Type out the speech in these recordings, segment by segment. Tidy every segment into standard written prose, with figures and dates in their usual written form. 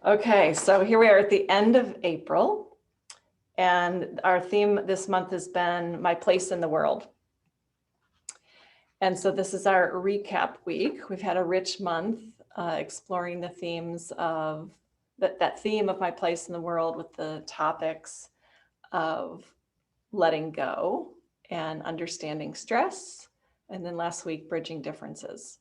Okay, so here we are at the end of April, and our theme this month has been My Place in the World. And so this is our recap week. We've had a rich month exploring the themes of that theme of my place in the world with the topics of letting go and understanding stress. And then last week, bridging differences.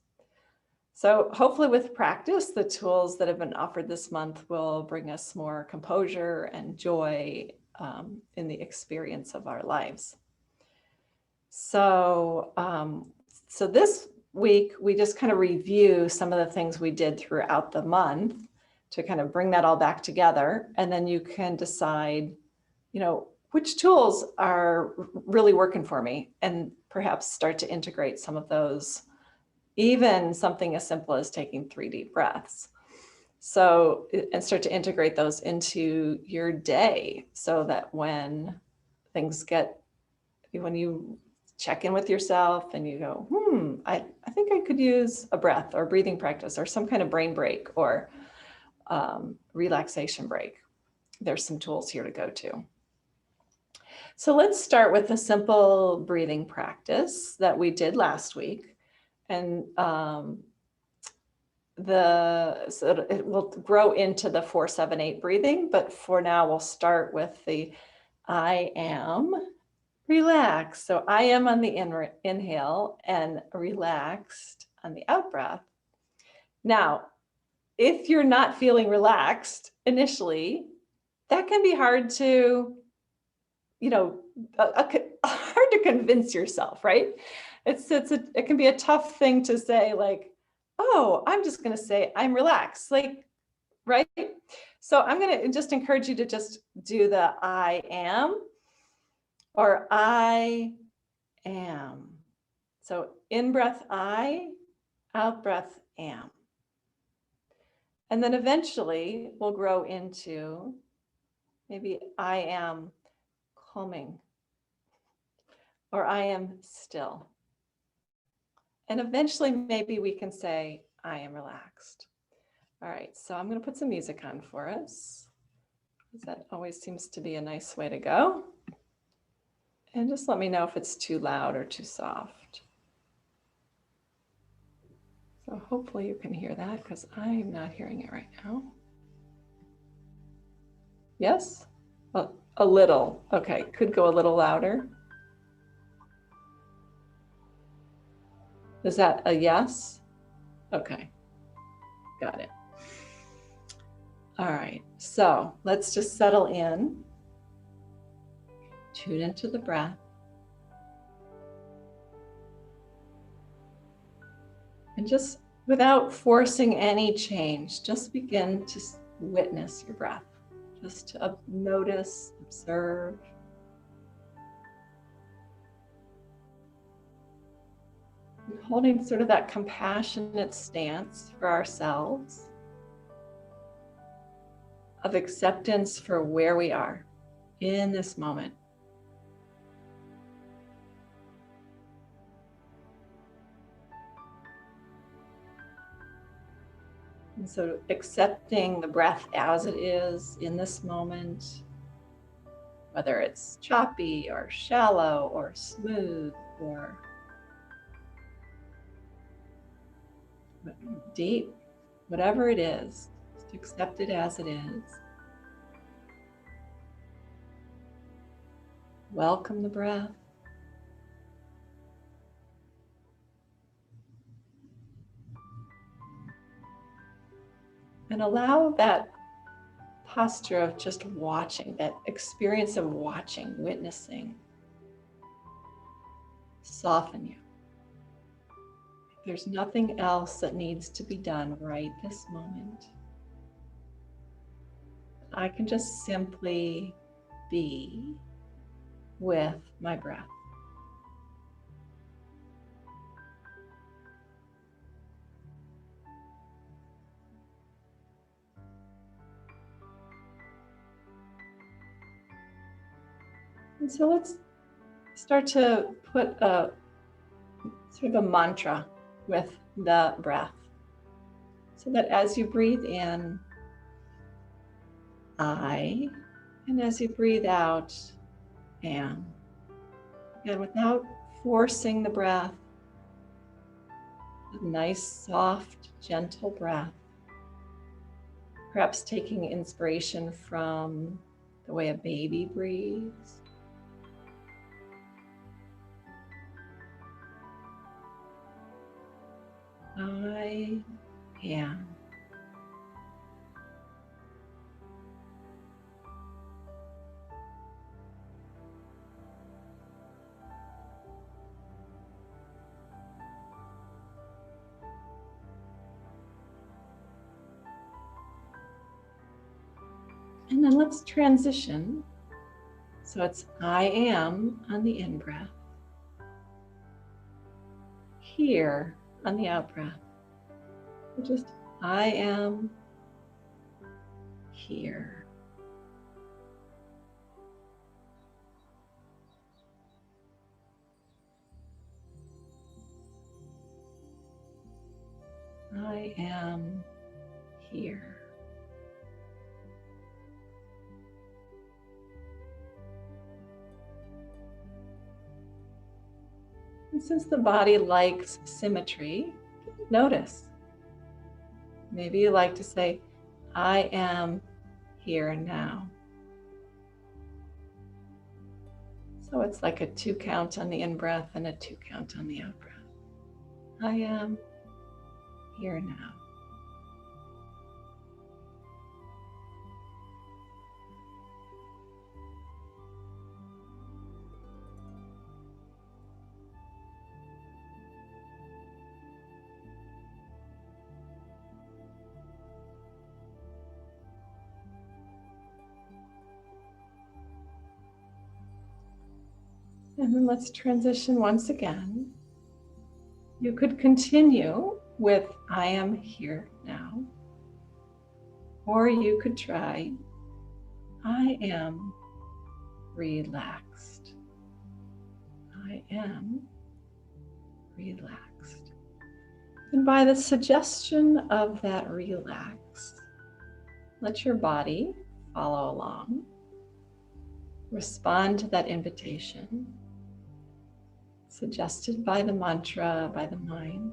So hopefully with practice, the tools that have been offered this month will bring us more composure and joy in the experience of our lives. So, so this week, we just kind of review some of the things we did throughout the month to kind of bring that all back together. And then you can decide, which tools are really working for me, and perhaps start to integrate some of those, even something as simple as taking 3 deep breaths. So, and start to integrate those into your day so that when you check in with yourself and you go, I think I could use a breath or breathing practice or some kind of brain break or relaxation break. There's some tools here to go to. So let's start with a simple breathing practice that we did last week. And so it will grow into the 4-7-8 breathing, but for now we'll start with the I am relaxed. So I am on the inhale and relaxed on the out breath. Now, if you're not feeling relaxed initially, that can be hard to, hard to convince yourself, right? It can be a tough thing to say, like, oh, I'm just going to say I'm relaxed, right? So I'm going to just encourage you to just do the I am or I am. So in breath, I, out breath, am. And then eventually we'll grow into maybe I am calming or I am still. And eventually maybe we can say I am relaxed. All right, so I'm going to put some music on for us. That always seems to be a nice way to go. And just let me know if it's too loud or too soft. So hopefully you can hear that because I'm not hearing it right now. Yes? A little. Okay, could go a little louder. Is that a yes? Okay, got it. All right, so let's just settle in. Tune into the breath. And just without forcing any change, just begin to witness your breath. Just to notice, observe. And holding sort of that compassionate stance for ourselves of acceptance for where we are in this moment. And so accepting the breath as it is in this moment, whether it's choppy or shallow or smooth or deep, whatever it is, just accept it as it is. Welcome the breath. And allow that posture of just watching, that experience of watching, witnessing, soften you. There's nothing else that needs to be done right this moment. I can just simply be with my breath. And so let's start to put a sort of a mantra with the breath, so that as you breathe in, I, and as you breathe out, am. And without forcing the breath, a nice, soft, gentle breath. Perhaps taking inspiration from the way a baby breathes. I am. And then let's transition. So it's I am on the in-breath, here on the out-breath. Just I am here. I am here. And since the body likes symmetry, notice. Maybe you like to say, I am here now. So it's like a 2 count on the in-breath and a 2 count on the out-breath. I am here now. And then let's transition once again. You could continue with I am here now, or you could try I am relaxed. I am relaxed. And by the suggestion of that relax, let your body follow along. Respond to that invitation, suggested by the mantra, by the mind.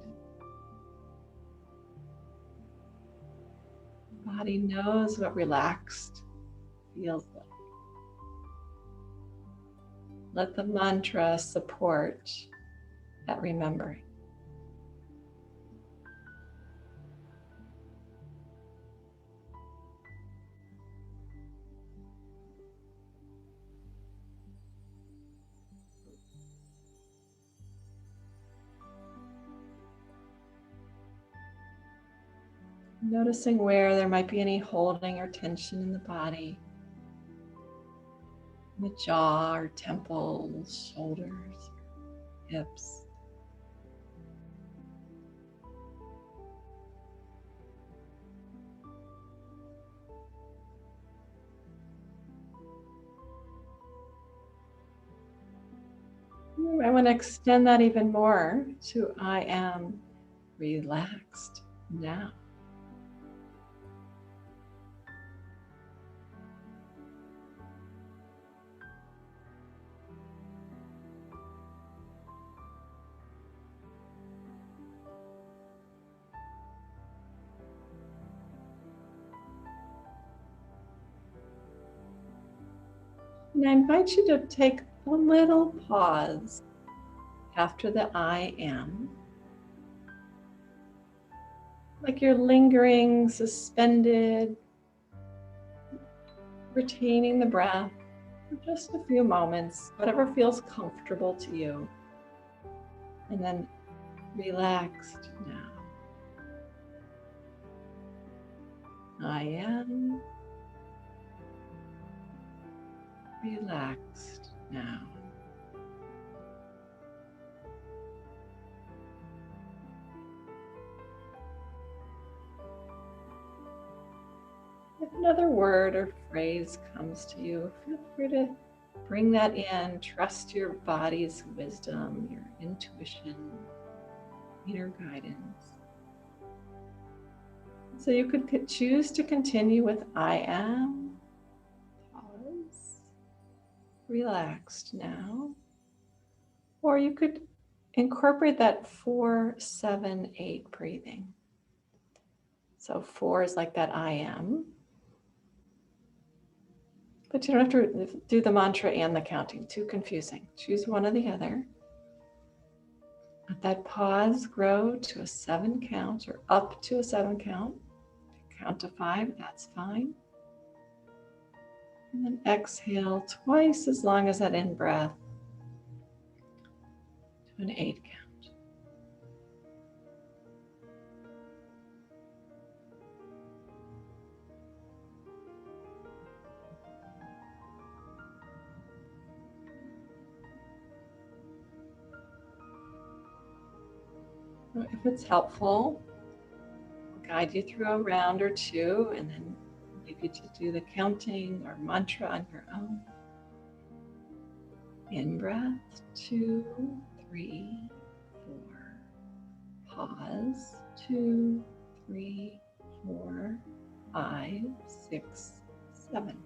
The body knows what relaxed feels like. Let the mantra support that remembering. Noticing where there might be any holding or tension in the body, in the jaw or temples, shoulders, hips. I want to extend that even more to I am relaxed now. And I invite you to take a little pause after the I am. Like you're lingering, suspended, retaining the breath for just a few moments, whatever feels comfortable to you. And then relaxed now. I am relaxed now. If another word or phrase comes to you, feel free to bring that in. Trust your body's wisdom, your intuition, inner guidance. So you could choose to continue with I am, relaxed now. Or you could incorporate that 4-7-8 breathing. So 4 is like that I am. But you don't have to do the mantra and the counting, too confusing. Choose one or the other. Let that pause grow to a 7 count or up to a 7 count. Count to 5, that's fine. And then exhale twice as long as that in-breath to an 8 count. If it's helpful, I'll guide you through a round or two and then leave you to do the counting or mantra on your own. In breath, 2, 3, 4. Pause, 2, 3, 4, 5, 6, 7.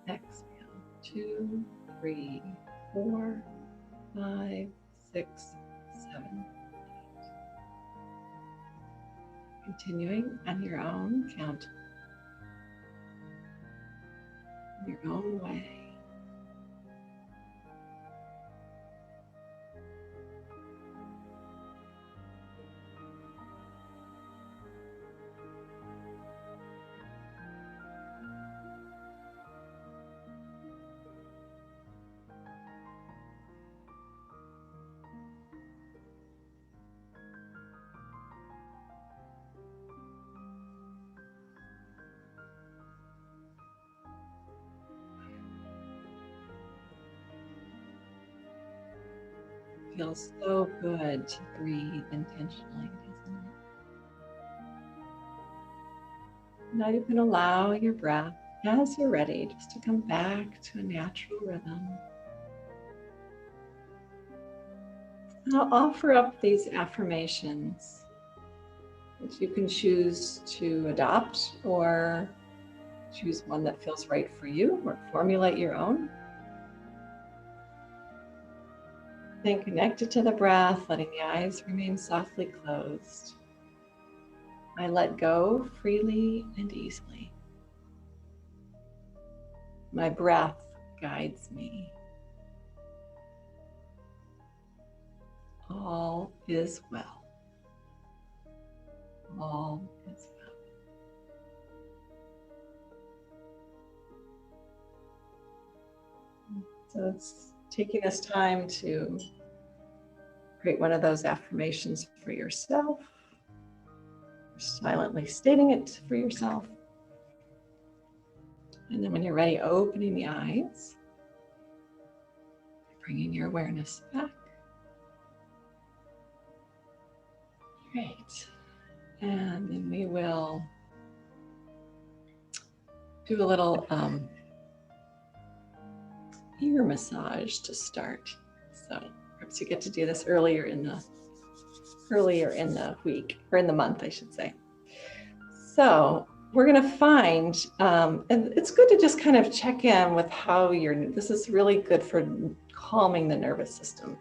Exhale, 2, 3, 4, 5, 6, 7. Continuing on your own count, your own way. Feels so good to breathe intentionally, doesn't it? Now you can allow your breath, as you're ready, just to come back to a natural rhythm. And I'll offer up these affirmations, which you can choose to adopt or choose one that feels right for you or formulate your own. Then connected to the breath, letting the eyes remain softly closed. I let go freely and easily. My breath guides me. All is well. All is well. So it's taking this time to create one of those affirmations for yourself, silently stating it for yourself. And then when you're ready, opening the eyes, bringing your awareness back. Great. And then we will do a little ear massage to start. So perhaps you get to do this earlier in the week, or in the month, I should say. So we're going to find, and it's good to just kind of check in with how this is really good for calming the nervous system.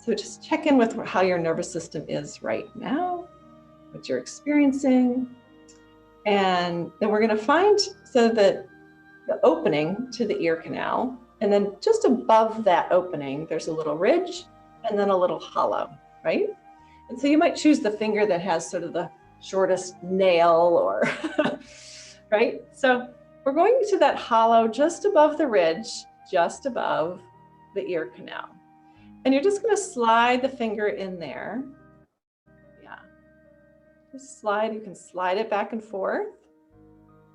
So just check in with how your nervous system is right now, what you're experiencing. And then we're going to find the opening to the ear canal. And then just above that opening, there's a little ridge and then a little hollow, right? And so you might choose the finger that has sort of the shortest nail or, right? So we're going to that hollow just above the ridge, just above the ear canal. And you're just going to slide the finger in there. Yeah. Just slide, you can slide it back and forth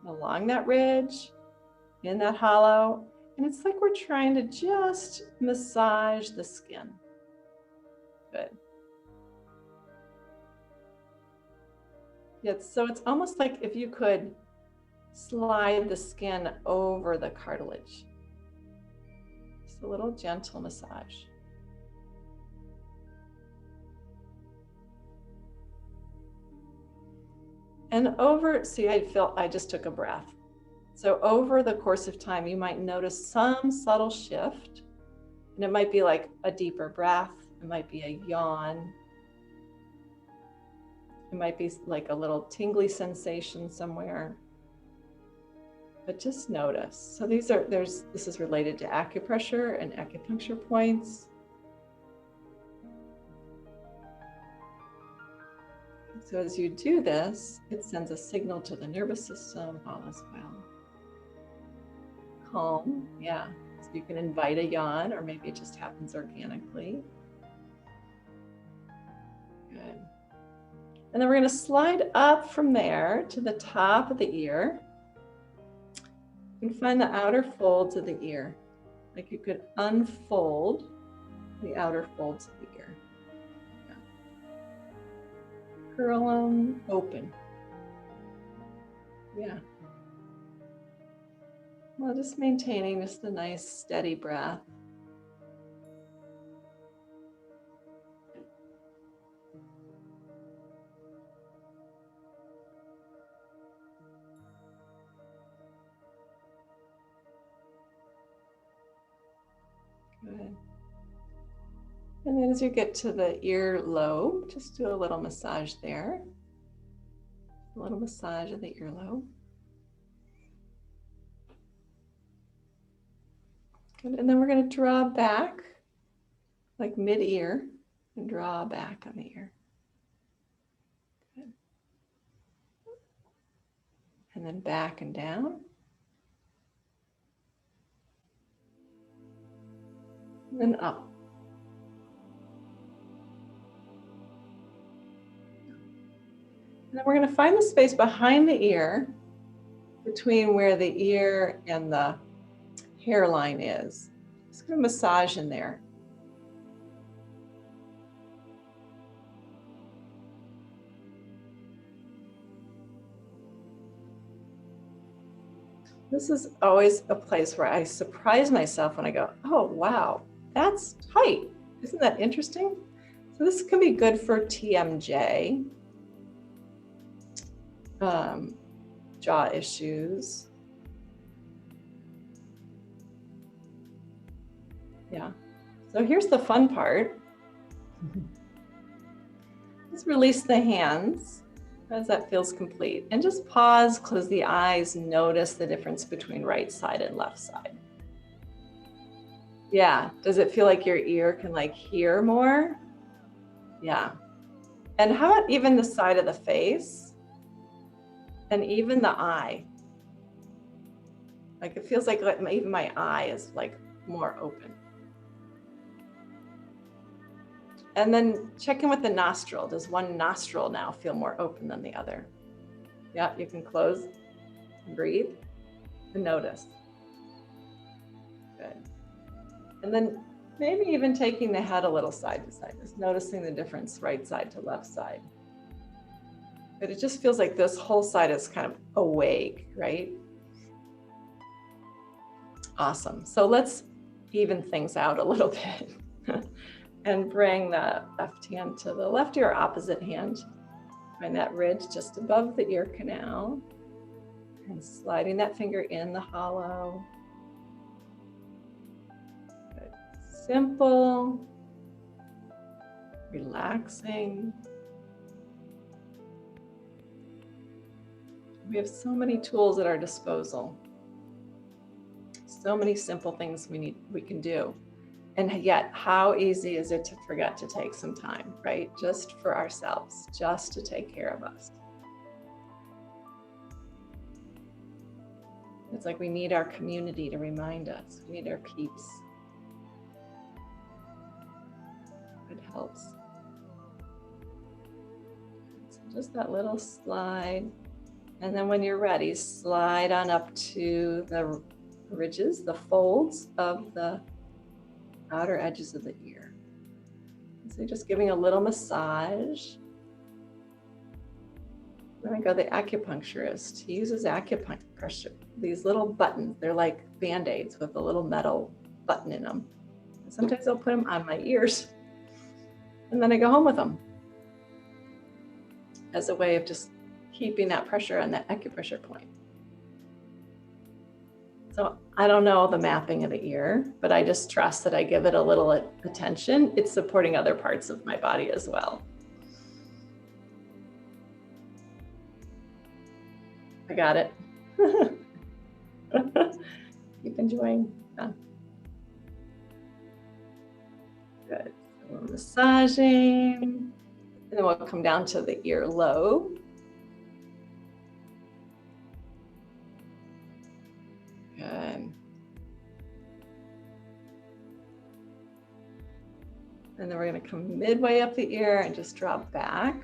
along that ridge, in that hollow. And it's like we're trying to just massage the skin. Good. Yeah, so it's almost like if you could slide the skin over the cartilage. Just a little gentle massage. And over, see, I just took a breath. So over the course of time, you might notice some subtle shift, and it might be like a deeper breath. It might be a yawn. It might be like a little tingly sensation somewhere. But just notice. So this is related to acupressure and acupuncture points. So as you do this, it sends a signal to the nervous system, all is well. Calm, yeah. So you can invite a yawn, or maybe it just happens organically. Good. And then we're going to slide up from there to the top of the ear. You can find the outer folds of the ear. Like you could unfold the outer folds of the ear. Yeah. Curl them open. Yeah. Well, just maintaining just a nice steady breath. Good. And then as you get to the ear lobe, just do a little massage there. A little massage of the earlobe. Good. And then we're going to draw back, like mid-ear, and draw back on the ear. Good. And then back and down. And then up. And then we're going to find the space behind the ear, between where the ear and the hairline is. Just going to massage in there. This is always a place where I surprise myself when I go, oh, wow, that's tight. Isn't that interesting? So this can be good for TMJ, jaw issues. Yeah. So here's the fun part. Let's release the hands as that feels complete. And just pause, close the eyes, notice the difference between right side and left side. Yeah. Does it feel like your ear can like hear more? Yeah. And how about even the side of the face? And even the eye. Like it feels like even my eye is like more open. And then check in with the nostril. Does one nostril now feel more open than the other? Yeah, you can close and breathe and notice. Good. And then maybe even taking the head a little side to side, just noticing the difference right side to left side. But it just feels like this whole side is kind of awake, right? Awesome. So let's even things out a little bit. And bring the left hand to the left ear, opposite hand. Find that ridge just above the ear canal. And sliding that finger in the hollow. Good. Simple. Relaxing. We have so many tools at our disposal. So many simple things we can do. And yet, how easy is it to forget to take some time, right? Just for ourselves, just to take care of us. It's like we need our community to remind us. We need our peeps. It helps. So just that little slide. And then when you're ready, slide on up to the ridges, the folds of the outer edges of the ear. So just giving a little massage. Then I go the acupuncturist. He uses acupuncture, these little buttons. They're like Band-Aids with a little metal button in them. And sometimes I'll put them on my ears. And then I go home with them as a way of just keeping that pressure on that acupressure point. So I don't know the mapping of the ear, but I just trust that I give it a little attention. It's supporting other parts of my body as well. I got it. Keep enjoying. Yeah. Good. So we're massaging. And then we'll come down to the ear lobe. Good. And then we're going to come midway up the ear and just drop back.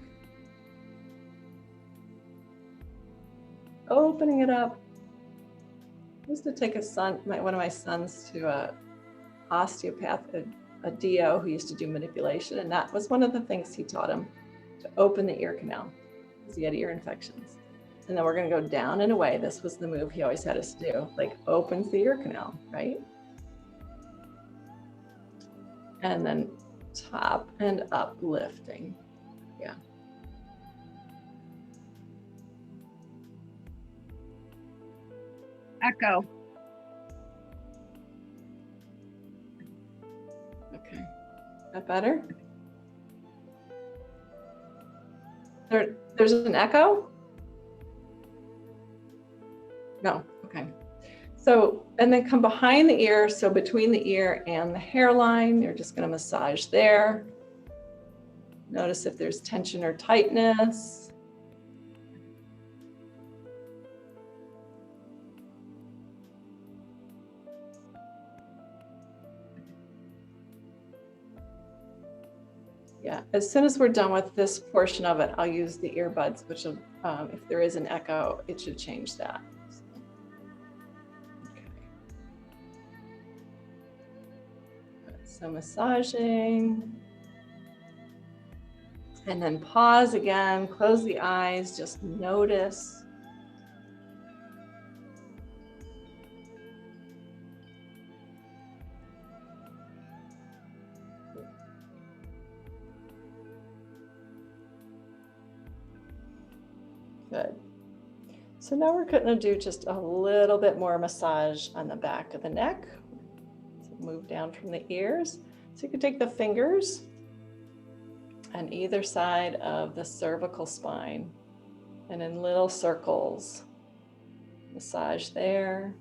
Opening it up. I used to take one of my sons to a osteopath, a DO who used to do manipulation, and that was one of the things he taught him, to open the ear canal because he had ear infections. And then we're going to go down and away. This was the move he always had us do, like opens the ear canal, right? And then top and up lifting. Yeah. Echo. Okay. That better? There's an echo? No. Okay. So, and then come behind the ear. So between the ear and the hairline, you're just going to massage there. Notice if there's tension or tightness. Yeah, as soon as we're done with this portion of it, I'll use the earbuds, which will, if there is an echo, it should change that. Okay. So massaging. And then pause again, close the eyes, just notice. Good. So now we're going to do just a little bit more massage on the back of the neck. So move down from the ears. So you can take the fingers on either side of the cervical spine and in little circles. Massage there.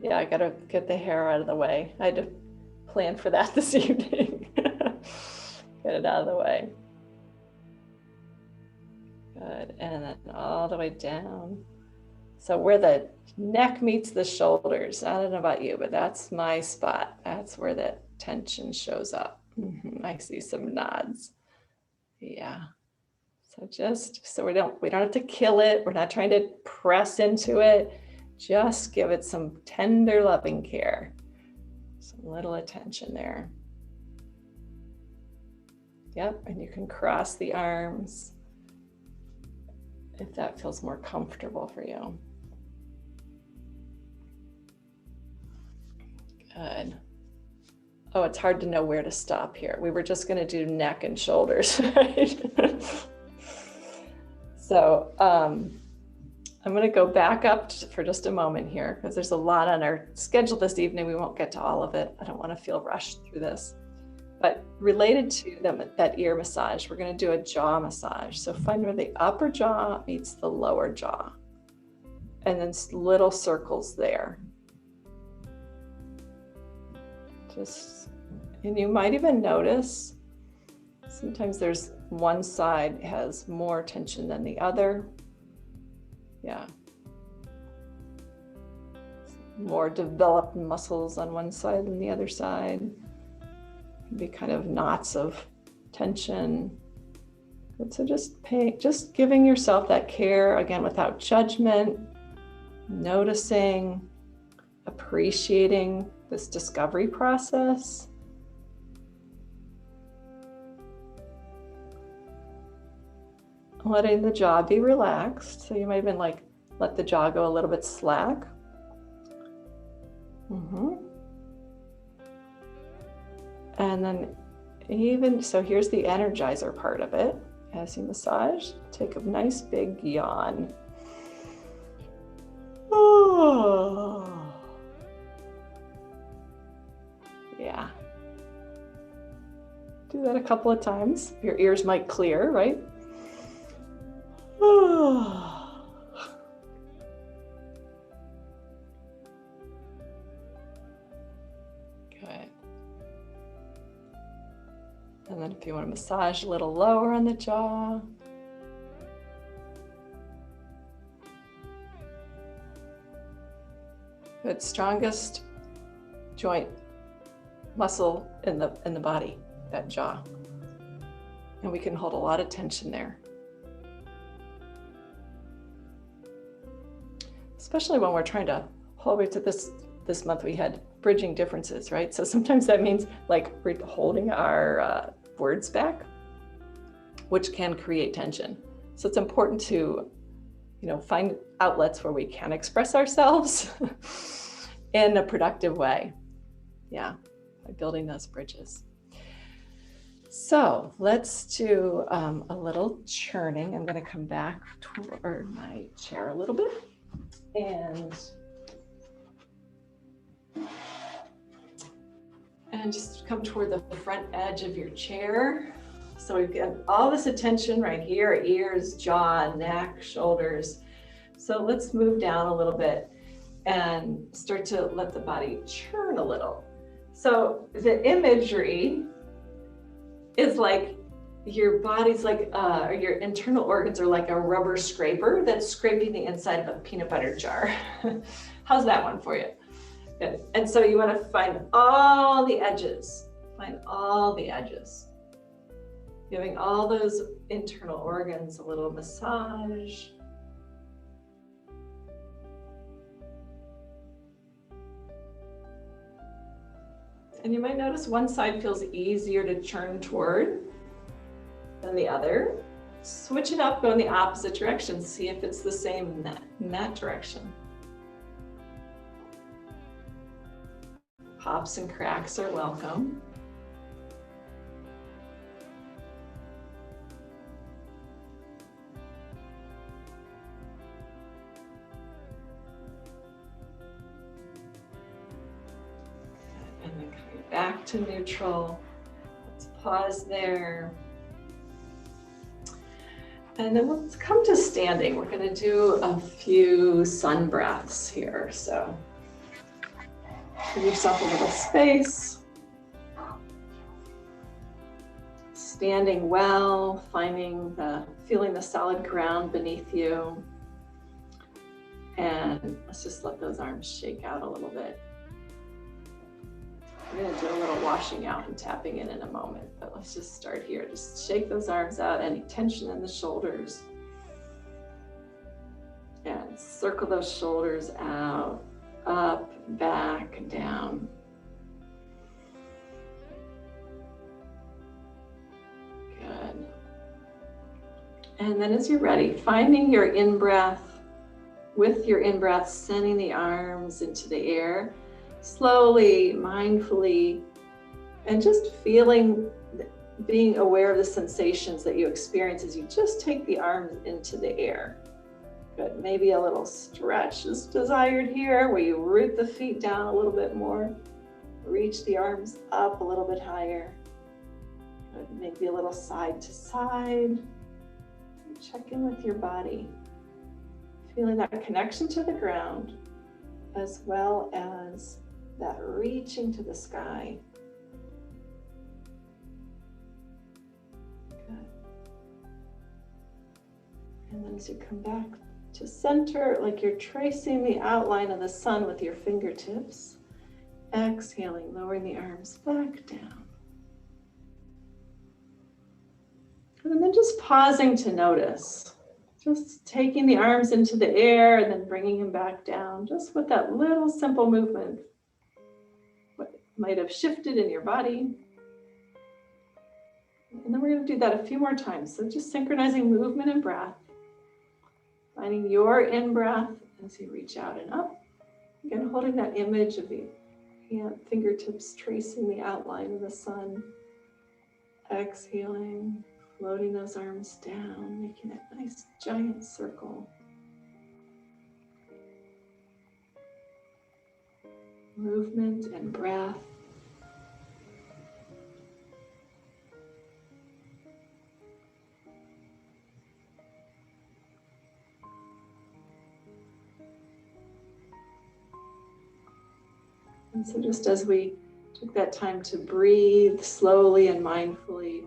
Yeah, I gotta get the hair out of the way. I had to plan for that this evening. Get it out of the way. Good, and then all the way down. So where the neck meets the shoulders, I don't know about you, but that's my spot. That's where the tension shows up. I see some nods. Yeah. So so we don't have to kill it. We're not trying to press into it. Just give it some tender, loving care. Some little attention there. Yep, and you can cross the arms if that feels more comfortable for you. Good. Oh, it's hard to know where to stop here. We were just going to do neck and shoulders, right? So I'm going to go back up for just a moment here because there's a lot on our schedule this evening. We won't get to all of it. I don't want to feel rushed through this. But related to that ear massage, we're going to do a jaw massage. So find where the upper jaw meets the lower jaw. And then little circles there. And you might even notice sometimes there's one side has more tension than the other. Yeah. More developed muscles on one side than the other side. Be kind of knots of tension. And so just giving yourself that care, again, without judgment, noticing, appreciating this discovery process. Letting the jaw be relaxed. So you might even let the jaw go a little bit slack. And then so here's the energizer part of it. As you massage, take a nice big yawn. Oh. Yeah. Do that a couple of times. Your ears might clear, right? Oh. Good. And then if you want to massage a little lower on the jaw. Good. Strongest joint muscle in the body, that jaw. And we can hold a lot of tension there. Especially when we're trying to hold it to this month we had bridging differences, right? So sometimes that means like we're holding our words back, which can create tension. So it's important to, find outlets where we can express ourselves in a productive way. Yeah, by building those bridges. So let's do a little churning. I'm going to come back toward my chair a little bit and just come toward the front edge of your chair. So we've got all this attention right here, ears, jaw, neck, shoulders. So let's move down a little bit and start to let the body churn a little. So the imagery is like your body's like, or your internal organs are like a rubber scraper that's scraping the inside of a peanut butter jar. How's that one for you? Good. And so you want to find all the edges, giving all those internal organs a little massage. And you might notice one side feels easier to churn toward than the other. Switch it up, go in the opposite direction. See if it's the same in that direction. Pops and cracks are welcome. And then coming back to neutral. Let's pause there. And then let's come to standing. We're going to do a few sun breaths here. So give yourself a little space. Standing well, feeling the solid ground beneath you. And let's just let those arms shake out a little bit. We're going to do a little washing out and tapping in a moment, but let's just start here. Just shake those arms out, any tension in the shoulders. And circle those shoulders out, up, back, and down. Good. And then as you're ready, finding your in-breath, with your in-breath, sending the arms into the air. Slowly, mindfully, and just being aware of the sensations that you experience as you just take the arms into the air. Good. Maybe a little stretch is desired here, where you root the feet down a little bit more. Reach the arms up a little bit higher. Good. Maybe a little side to side. Check in with your body. Feeling that connection to the ground, as well as that reaching to the sky. Good. And then as you come back to center, like you're tracing the outline of the sun with your fingertips, exhaling, lowering the arms back down. And then just pausing to notice. Just taking the arms into the air and then bringing them back down, just with that little simple movement. What might have shifted in your body. And then we're going to do that a few more times. So just synchronizing movement and breath. Finding your in-breath as you reach out and up. Again, holding that image of the fingertips tracing the outline of the sun. Exhaling, Floating those arms down, making a nice giant circle. Movement and breath. And so just as we took that time to breathe slowly and mindfully,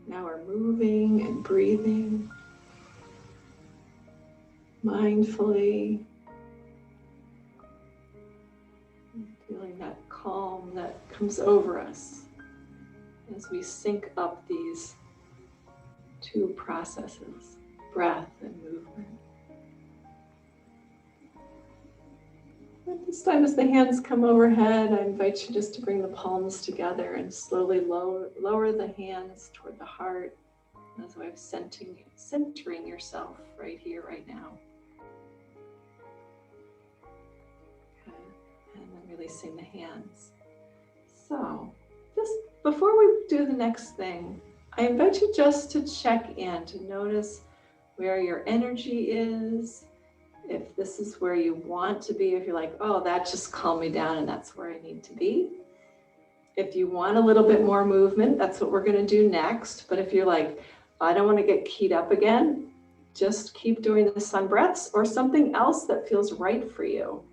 now we're moving and breathing mindfully, feeling that calm that comes over us as we sync up these two processes, breath and movement. At this time, as the hands come overhead, I invite you just to bring the palms together and slowly lower the hands toward the heart as a way of centering yourself right here, right now. Okay. And then releasing the hands. So, just before we do the next thing, I invite you just to check in, to notice where your energy is. If this is where you want to be, if you're like, oh, that just calmed me down and that's where I need to be. If you want a little bit more movement, that's what we're going to do next. But if you're like, I don't want to get keyed up again, just keep doing the sun breaths or something else that feels right for you.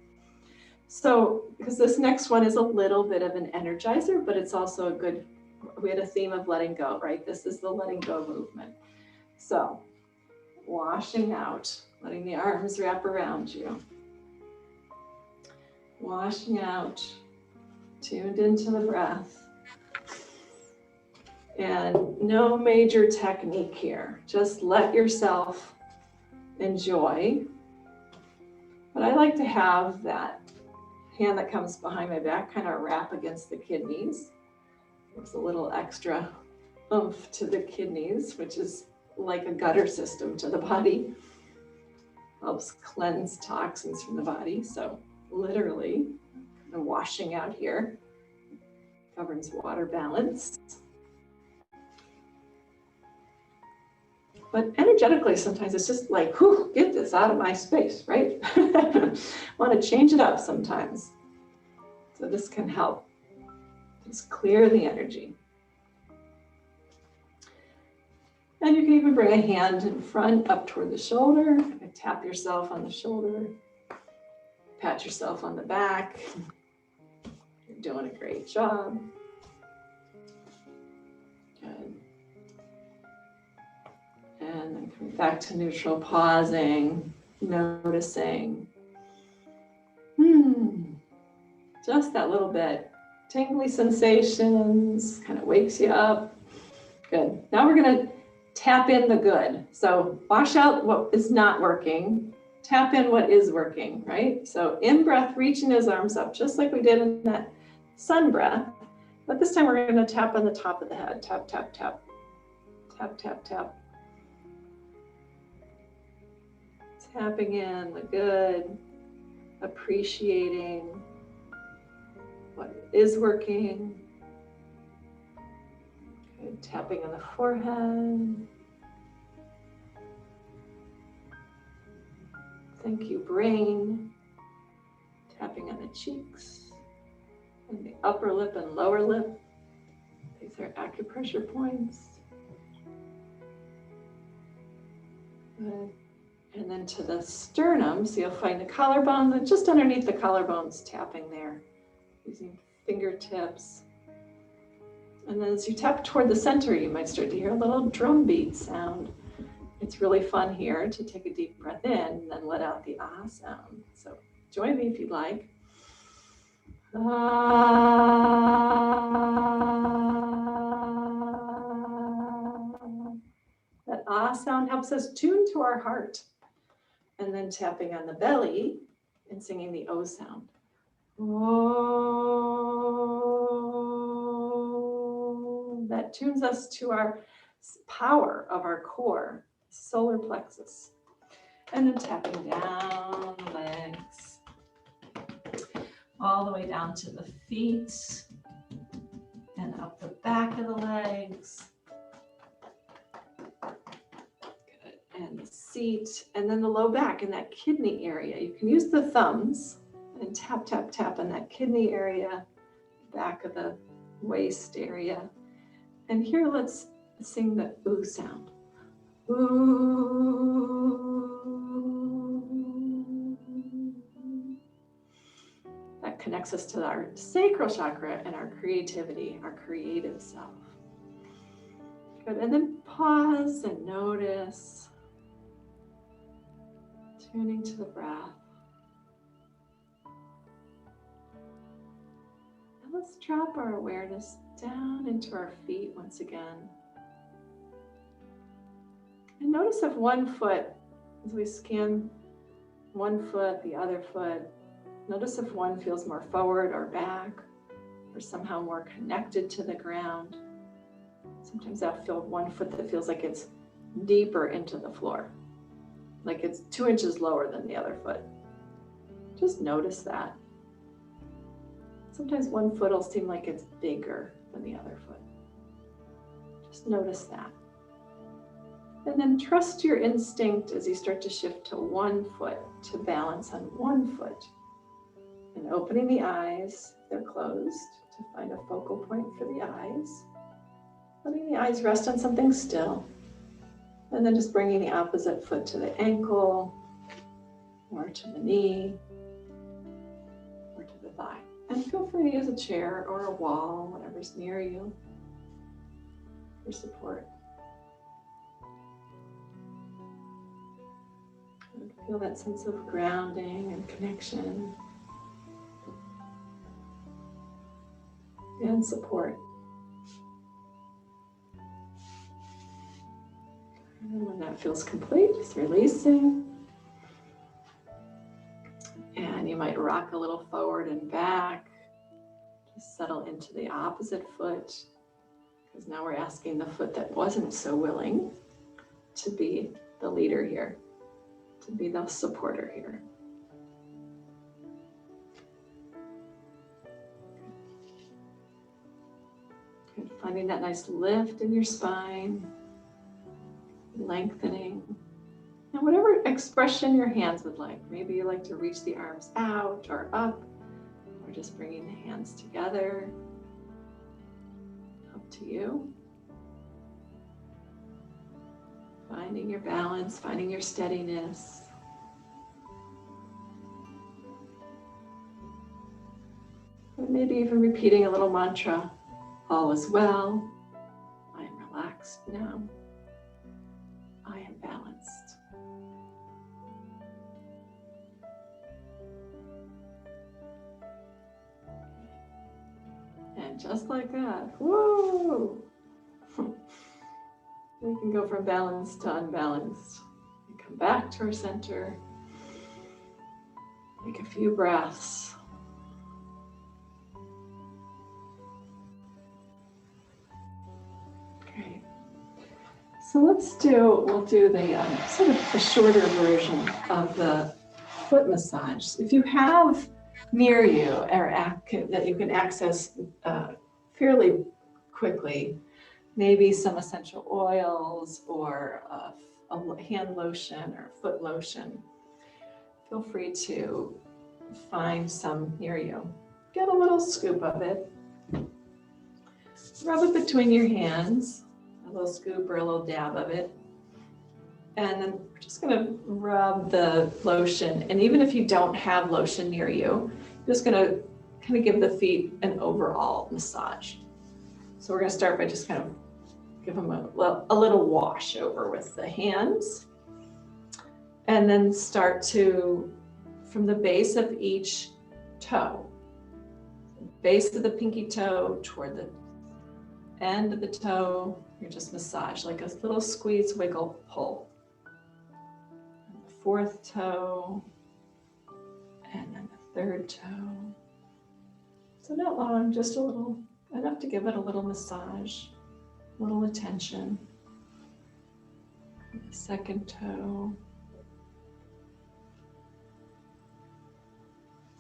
So, because this next one is a little bit of an energizer, but it's also a good, we had a theme of letting go, right? This is the letting go movement. So, washing out. Letting the arms wrap around you. Washing out, tuned into the breath. And no major technique here. Just let yourself enjoy. But I like to have that hand that comes behind my back kind of wrap against the kidneys. Gives a little extra oomph to the kidneys, which is like a gutter system to the body. Helps cleanse toxins from the body. So literally, the washing out here governs water balance. But energetically, sometimes it's just like, whew, get this out of my space, right? Want to change it up sometimes. So this can help just clear the energy. And you can even bring a hand in front up toward the shoulder. Tap yourself on the shoulder. Pat yourself on the back. You're doing a great job. Good. And then coming back to neutral, pausing, noticing. Just that little bit. Tingly sensations, kind of wakes you up. Good. Now we're going to tap in the good. So wash out what is not working. Tap in what is working, right? So in breath, reaching his arms up, just like we did in that sun breath. But this time we're going to tap on the top of the head. Tap, tap, tap. Tap, tap, tap. Tapping in the good. Appreciating what is working. Good. Tapping on the forehead. Thank you, brain. Tapping on the cheeks and the upper lip and lower lip. These are acupressure points. Good. And then to the sternum, so you'll find the collarbone, and just underneath the collarbones, tapping there, using fingertips. And then as you tap toward the center, you might start to hear a little drum beat sound. It's really fun here to take a deep breath in and then let out the ah sound. So join me if you'd like. Ah. That ah sound helps us tune to our heart. And then tapping on the belly and singing the O sound. Oh, that tunes us to our power of our core, solar plexus. And then tapping down the legs, all the way down to the feet and up the back of the legs. seat, and then the low back in that kidney area. You can use the thumbs and tap, tap, tap on that kidney area, back of the waist area. And here, let's sing the ooh sound. Ooh. That connects us to our sacral chakra and our creativity, our creative self. Good, and then pause and notice, tuning to the breath. And let's drop our awareness down into our feet once again. And notice if one foot, as we scan one foot, the other foot, notice if one feels more forward or back, or somehow more connected to the ground. Sometimes I'll feel one foot that feels like it's deeper into the floor, like it's 2 inches lower than the other foot. Just notice that. Sometimes one foot will seem like it's bigger than the other foot. Just notice that. And then trust your instinct as you start to shift to one foot, to balance on one foot. And opening the eyes, if they're closed, to find a focal point for the eyes. Letting the eyes rest on something still. And then just bringing the opposite foot to the ankle, or to the knee, or to the thigh. And feel free to use a chair or a wall, whatever's near you, for support. And feel that sense of grounding and connection and support. And when that feels complete, just releasing. And you might rock a little forward and back. Just settle into the opposite foot. Because now we're asking the foot that wasn't so willing to be the leader here, to be the supporter here. Good. Finding that nice lift in your spine. Lengthening, and whatever expression your hands would like. Maybe you like to reach the arms out or up, or just bringing the hands together. Up to you. Finding your balance, finding your steadiness. Or maybe even repeating a little mantra, all is well, I am relaxed now. I am balanced. And just like that, woo! We can go from balanced to unbalanced. And come back to our center. Take a few breaths. Great. So we'll do the sort of a shorter version of the foot massage. If you have near you or that you can access fairly quickly, maybe some essential oils or a hand lotion or foot lotion, feel free to find some near you. Get a little scoop of it. Rub it between your hands. A little scoop or a little dab of it. And then we're just going to rub the lotion. And even if you don't have lotion near you, just going to kind of give the feet an overall massage. So we're going to start by just kind of give them a little wash over with the hands. And then start to, from the base of each toe, base of the pinky toe toward the end of the toe, you just massage like a little squeeze, wiggle, pull. And the fourth toe, and then the third toe. So not long, just a little, enough to give it a little massage, a little attention. And the second toe.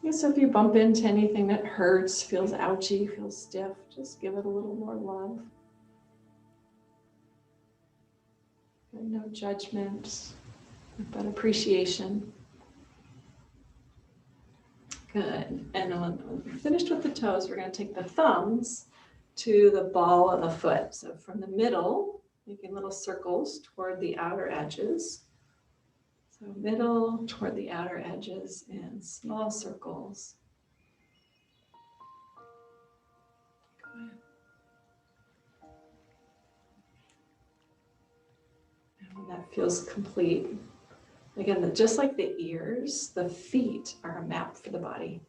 Yeah, so if you bump into anything that hurts, feels ouchy, feels stiff, just give it a little more love. And no judgment. But appreciation. Good. And then when we're finished with the toes, we're going to take the thumbs to the ball of the foot. So from the middle, making little circles toward the outer edges. So middle toward the outer edges and small circles. Good. And when that feels complete, again, just like the ears, the feet are a map for the body.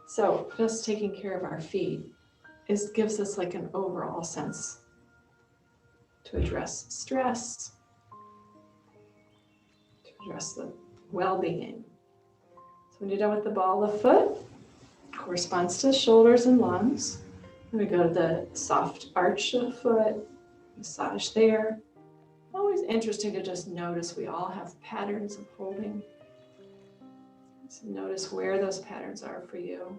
So just taking care of our feet gives us like an overall sense to address stress, to address the well-being. So when you're done with the ball of the foot, corresponds to shoulders and lungs. Then we go to the soft arch of the foot, massage there. Always interesting to just notice we all have patterns of holding. So notice where those patterns are for you.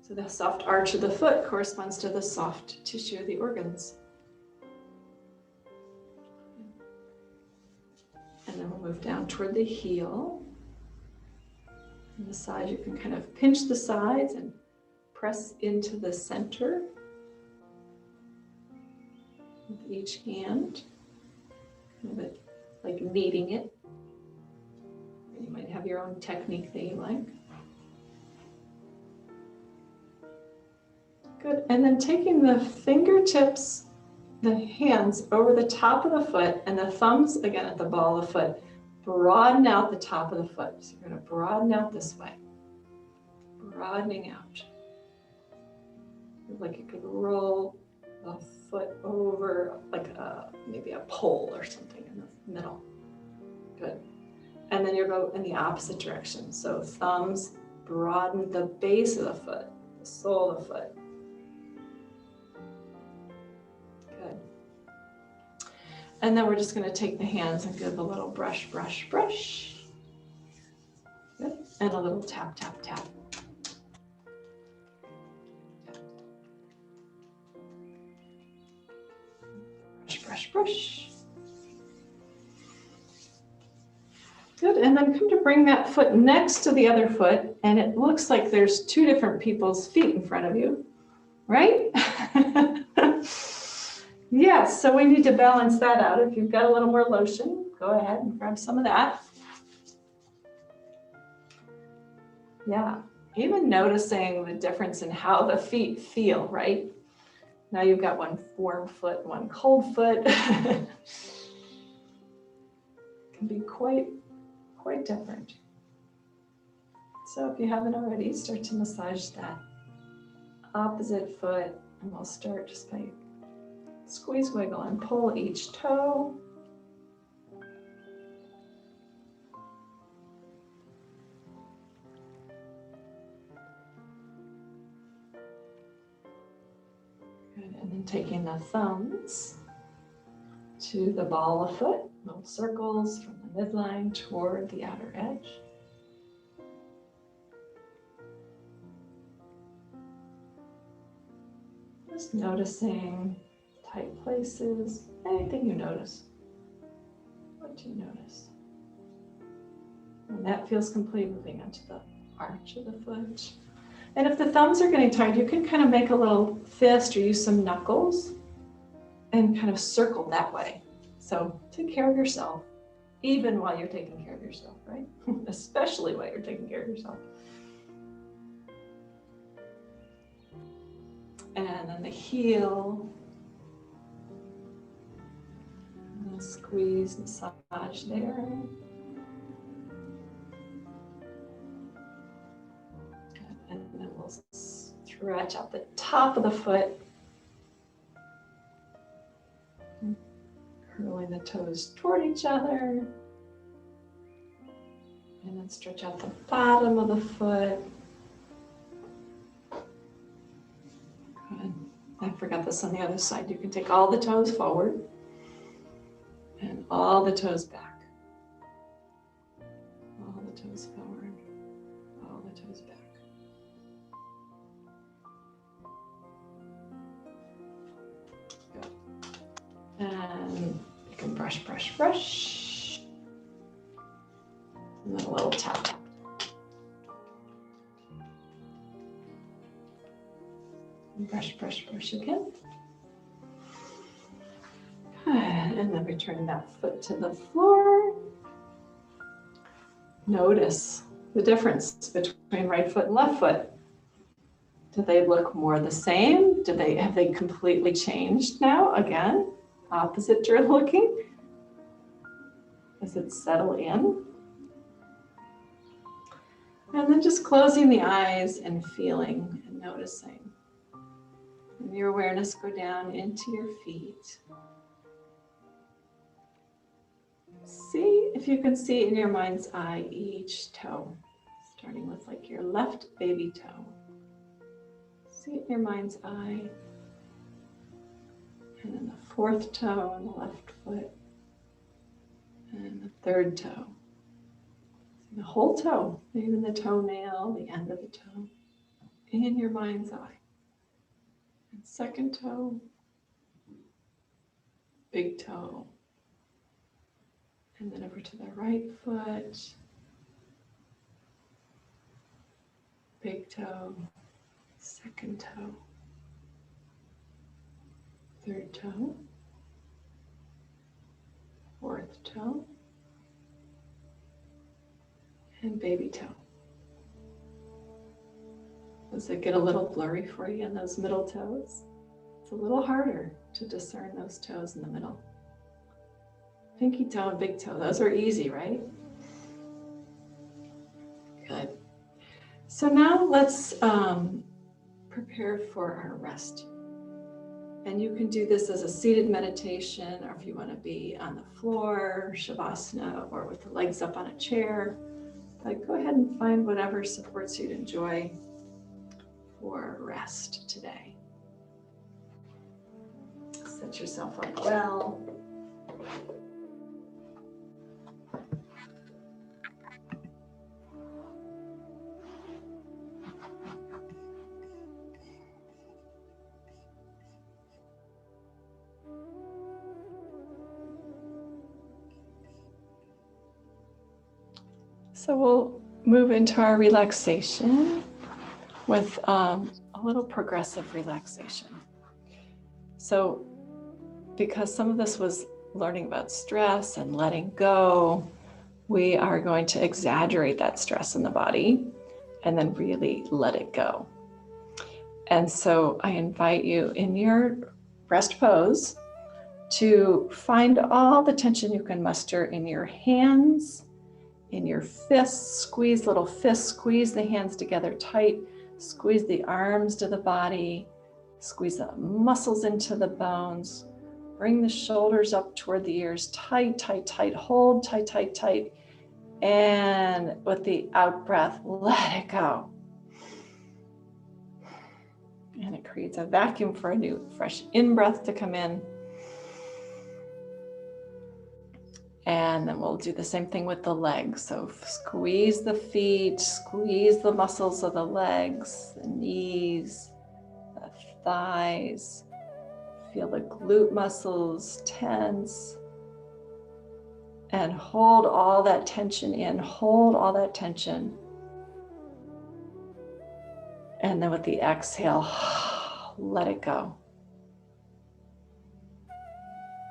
So the soft arch of the foot corresponds to the soft tissue of the organs. And then we'll move down toward the heel. On the side, you can kind of pinch the sides and press into the center with each hand, kind of like kneading it. You might have your own technique that you like. Good, and then taking the fingertips, the hands over the top of the foot and the thumbs again at the ball of the foot. Broaden out the top of the foot. So you're going to broaden out this way. Broadening out. Like you could roll the foot over like maybe a pole or something in the middle. Good. And then you'll go in the opposite direction. So thumbs broaden the base of the foot, the sole of the foot. Good. And then we're just going to take the hands and give a little brush, brush, brush. Good. And a little tap, tap, tap. Brush, brush, brush. Good. And then come to bring that foot next to the other foot. And it looks like there's two different people's feet in front of you, right? Yes, so we need to balance that out. If you've got a little more lotion, go ahead and grab some of that. Yeah, even noticing the difference in how the feet feel, right? Now you've got one warm foot, one cold foot. Can be quite different. So if you haven't already, start to massage that opposite foot, and we'll start just by squeeze, wiggle, and pull each toe. Good. And then taking the thumbs to the ball of foot, little circles from the midline toward the outer edge. Just noticing tight places, anything you notice. What do you notice? When that feels complete, moving onto the arch of the foot. And if the thumbs are getting tired, you can kind of make a little fist or use some knuckles and kind of circle that way. So take care of yourself, even while you're taking care of yourself, right? Especially while you're taking care of yourself. And then the heel. And squeeze, massage there. And then we'll stretch out the top of the foot. Curling the toes toward each other. And then stretch out the bottom of the foot. Good. I forgot this on the other side. You can take all the toes forward and all the toes back. All the toes forward, all the toes back. Good. And you can brush, brush, brush. And then a little tap, tap. And brush, brush, brush again. Good. And then return that foot to the floor. Notice the difference between right foot and left foot. Do they look more the same? Have they completely changed now? Again, opposite looking. Does it settle in? And then just closing the eyes and feeling and noticing. And your awareness go down into your feet. See if you can see in your mind's eye each toe, starting with like your left baby toe. See it in your mind's eye. And then the fourth toe on the left foot. And the third toe. See the whole toe, even the toenail, the end of the toe, in your mind's eye. And second toe, big toe. And then over to the right foot, big toe, second toe, third toe, fourth toe, and baby toe. Does it get a little blurry for you in those middle toes? It's a little harder to discern those toes in the middle. Pinky toe and big toe, those are easy, right? Good. So now let's prepare for our rest. And you can do this as a seated meditation, or if you want to be on the floor, Shavasana, or with the legs up on a chair. But go ahead and find whatever supports you to enjoy for rest today. Set yourself up well. So we'll move into our relaxation with a little progressive relaxation. So because some of this was learning about stress and letting go, we are going to exaggerate that stress in the body and then really let it go. And so I invite you in your rest pose to find all the tension you can muster in your hands, in your fists, squeeze little fists, squeeze the hands together tight, squeeze the arms to the body, squeeze the muscles into the bones, bring the shoulders up toward the ears, tight, tight, tight, hold tight, tight, tight. And with the out breath, let it go. And it creates a vacuum for a new, fresh in-breath to come in. And then we'll do the same thing with the legs. So squeeze the feet, squeeze the muscles of the legs, the knees, the thighs. Feel the glute muscles tense. And hold all that tension in, hold all that tension. And then with the exhale, let it go.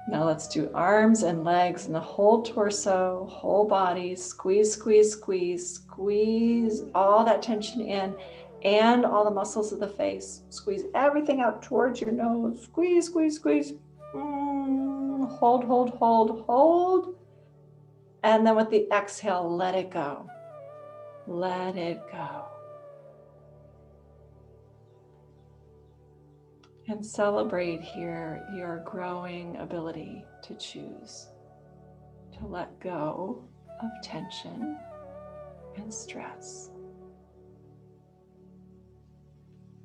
Now let's do arms and legs and the whole torso, whole body. Squeeze, squeeze, squeeze, squeeze all that tension in and all the muscles of the face. Squeeze everything out towards your nose. Squeeze, squeeze, squeeze. Hold, hold, hold, hold. And then with the exhale, let it go. Let it go. And celebrate here your growing ability to choose, to let go of tension and stress,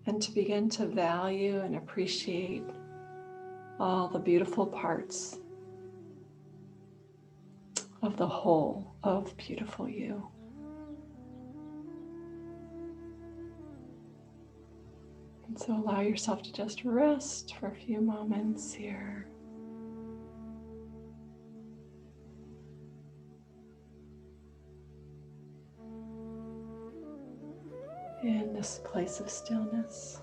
and to begin to value and appreciate all the beautiful parts of the whole of beautiful you. And so allow yourself to just rest for a few moments here. in this place of stillness.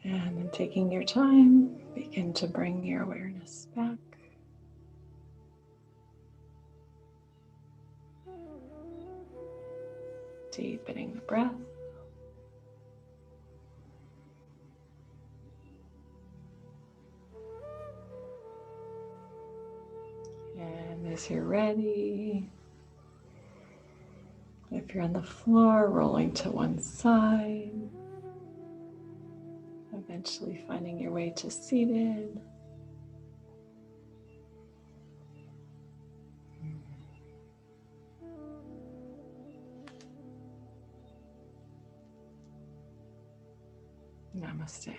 And then taking your time, begin to bring your awareness back. Deepening the breath. And as you're ready, if you're on the floor, rolling to one side. Eventually finding your way to seated. Namaste.